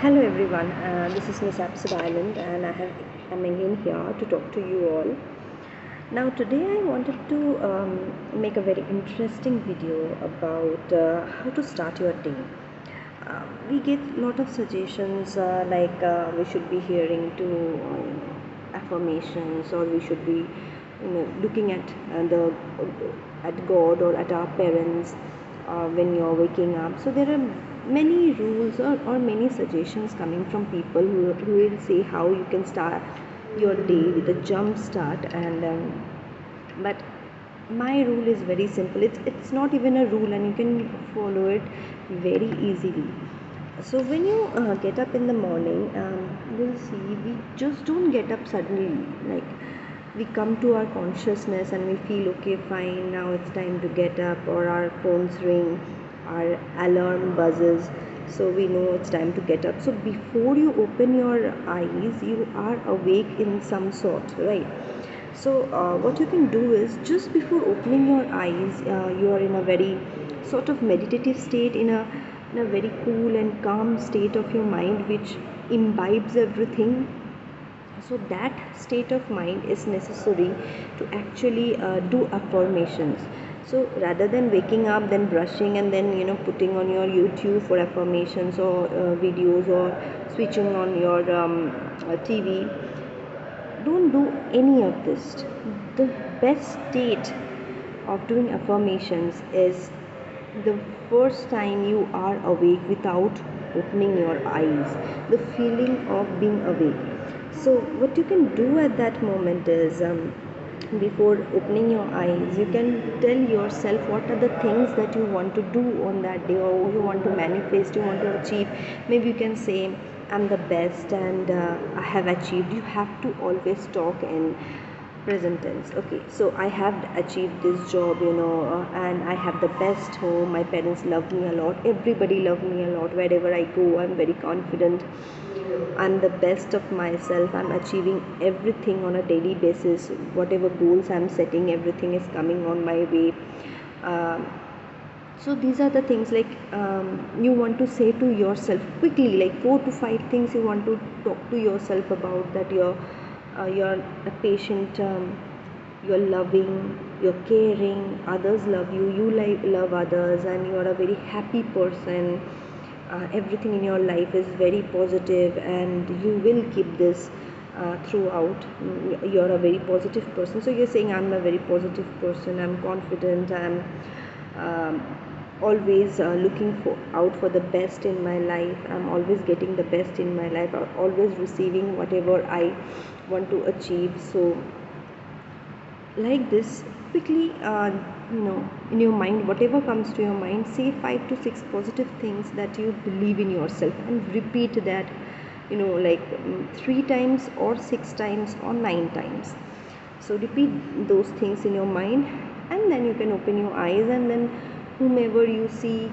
Hello everyone, this is Miss Absent Island and I'm again here to talk to you all. Now today I wanted to make a very interesting video about how to start your day. We get a lot of suggestions we should be hearing to affirmations, or we should be looking at God or at our parents when you're waking up. So there are many rules or many suggestions coming from people who will say how you can start your day with a jump start. But my rule is very simple. It's not even a rule, and you can follow it very easily. So when you get up in the morning, you'll see we just don't get up suddenly. Like, we come to our consciousness and we feel, okay, fine, now it's time to get up, or our phones ring, our alarm buzzes, so we know it's time to get up. So before you open your eyes, you are awake in some sort, right? So what you can do is, just before opening your eyes, you are in a very sort of meditative state, in a very cool and calm state of your mind, which imbibes everything. So that state of mind is necessary to actually do affirmations. So rather than waking up, then brushing, and then putting on your YouTube for affirmations, or videos, or switching on your TV, don't do any of this. The best state of doing affirmations is the first time you are awake without opening your eyes, the feeling of being awake. So what you can do at that moment is, before opening your eyes, you can tell yourself what are the things that you want to do on that day, or you want to manifest, you want to achieve. Maybe you can say, I'm the best, and I have achieved. You have to always talk in present tense. Okay, so I have achieved this job, and I have the best home. My parents love me a lot, everybody love me a lot. Wherever I go, I'm very confident. I'm the best of myself. I'm achieving everything on a daily basis. Whatever goals I'm setting, everything is coming on my way. um, so these are the things, like, you want to say to yourself quickly, like 4 to 5 things you want to talk to yourself about, that you're a patient, you're loving, you're caring, others love you, you love others, and you are a very happy person. Everything in your life is very positive, and you will keep this throughout. You're a very positive person, so you're saying, I'm a very positive person, I'm confident, I'm um, always looking out for the best in my life, I'm always getting the best in my life, I'm always receiving whatever I want to achieve. So like this, quickly, in your mind, whatever comes to your mind, say 5 to 6 positive things that you believe in yourself, and repeat that, 3 times or 6 times or 9 times. So repeat those things in your mind, and then you can open your eyes, and then whomever you see,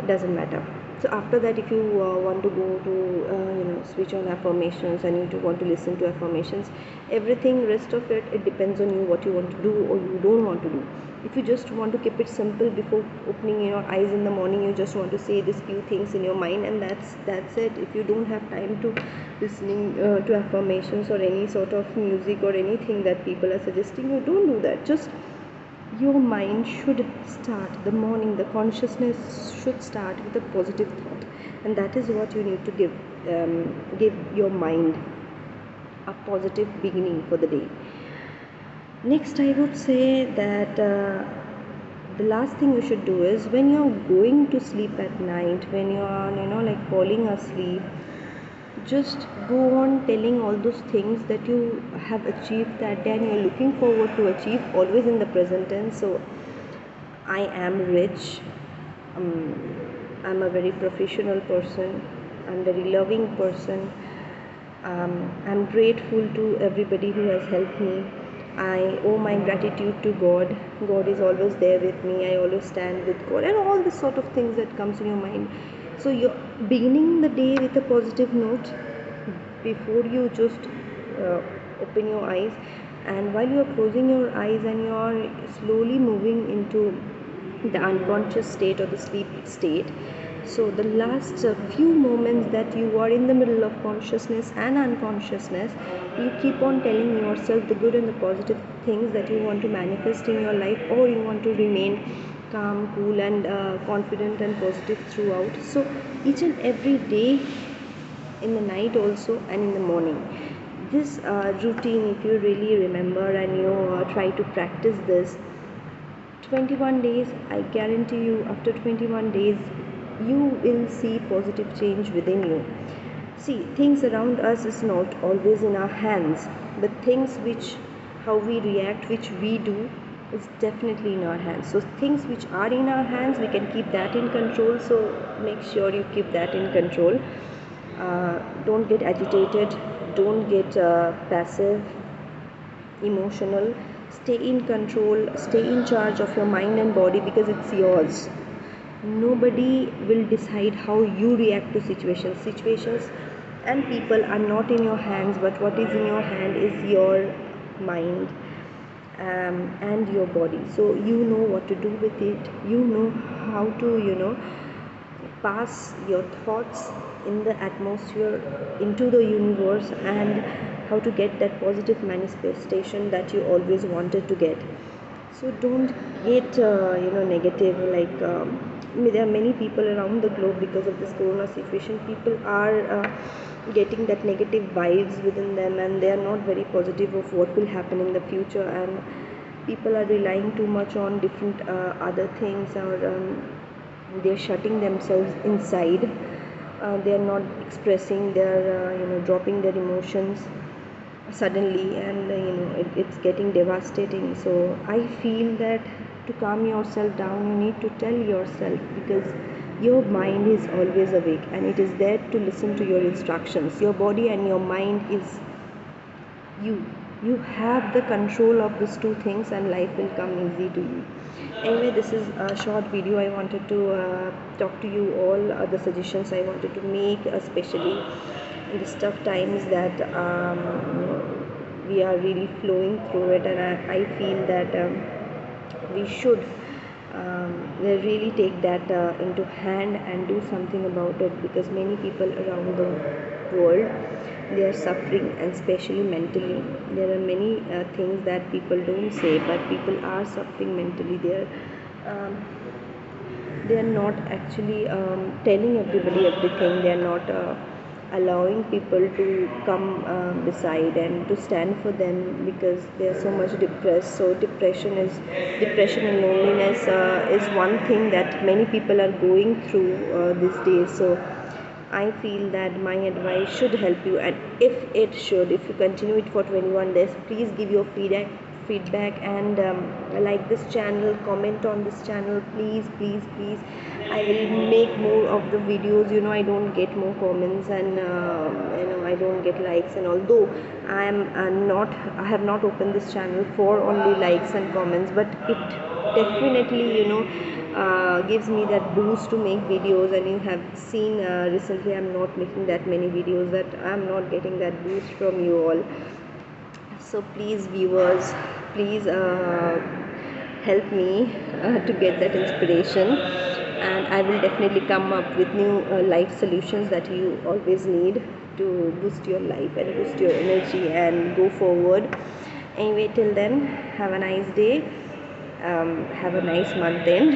doesn't matter. So after that, if you want to go to switch on affirmations, and you want to listen to affirmations, everything rest of it depends on you, what you want to do or you don't want to do. If you just want to keep it simple, before opening your eyes in the morning, you just want to say these few things in your mind, and that's it. If you don't have time to listening to affirmations or any sort of music or anything that people are suggesting, you don't do that. Just your mind should start the morning, the consciousness should start with a positive thought, and that is what you need to give your mind a positive beginning for the day. Next, I would say that the last thing you should do is, when you're going to sleep at night, when you are like falling asleep, just go on telling all those things that you have achieved that day, and you're looking forward to achieve, always in the present tense. So I am rich, I'm a very professional person, I'm a very loving person, I'm grateful to everybody who has helped me, I owe my gratitude to God, God is always there with me, I always stand with God, and all this sort of things that comes in your mind. So you're beginning the day with a positive note before you just uh, open your eyes, and while you are closing your eyes and you are slowly moving into the unconscious state or the sleep state, So the last few moments that you are in the middle of consciousness and unconsciousness, you keep on telling yourself the good and the positive things that you want to manifest in your life, or you want to remain calm, cool, and confident and positive throughout. So each and every day, in the night also and in the morning, this routine, if you really remember and you try to practice this 21 days, I guarantee you, after 21 days you will see positive change within you. See, things around us is not always in our hands, but things which, how we react, which we do, is definitely in our hands. So things which are in our hands, we can keep that in control. So make sure you keep that in control. Don't get agitated, don't get passive, emotional. Stay in control, stay in charge of your mind and body, because it's yours. Nobody will decide how you react to situations and people are not in your hands, but what is in your hand is your mind, and your body. So you know what to do with it, you know how to, pass your thoughts in the atmosphere into the universe, and how to get that positive manifestation that you always wanted to get. So don't get negative, like there are many people around the globe, because of this corona situation, people are getting that negative vibes within them, and they are not very positive of what will happen in the future, and people are relying too much on different other things, or they're shutting themselves inside. They are not expressing, they are dropping their emotions suddenly, and it's getting devastating. So I feel that to calm yourself down, you need to tell yourself, because your mind is always awake and it is there to listen to your instructions. Your body and your mind is you have the control of these two things, and life will come easy to you. Anyway, this is a short video. I wanted to talk to you all the suggestions I wanted to make, especially in these tough times that we are really flowing through it, and I feel that we should really take that into hand and do something about it, because many people around the world, they are suffering, and especially mentally. There are many things that people don't say, but people are suffering mentally. They are not actually telling everybody everything. They are not allowing people to come beside and to stand for them, because they are so much depressed. So depression and loneliness is one thing that many people are going through these days. So I feel that my advice should help you, and if you continue it for 21 days, please give your feedback, and like this channel, comment on this channel, please, please, please. I will make more of the videos. I don't get more comments, and I don't get likes, and although I have not opened this channel for only likes and comments, but it definitely gives me that boost to make videos. And you have seen recently I'm not making that many videos, that I'm not getting that boost from you all. So please, viewers, please help me to get that inspiration, and I will definitely come up with new life solutions that you always need to boost your life and boost your energy and go forward. Anyway, till then, have a nice day, have a nice month end.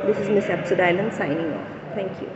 This is Miss Absodylon signing off. Thank you.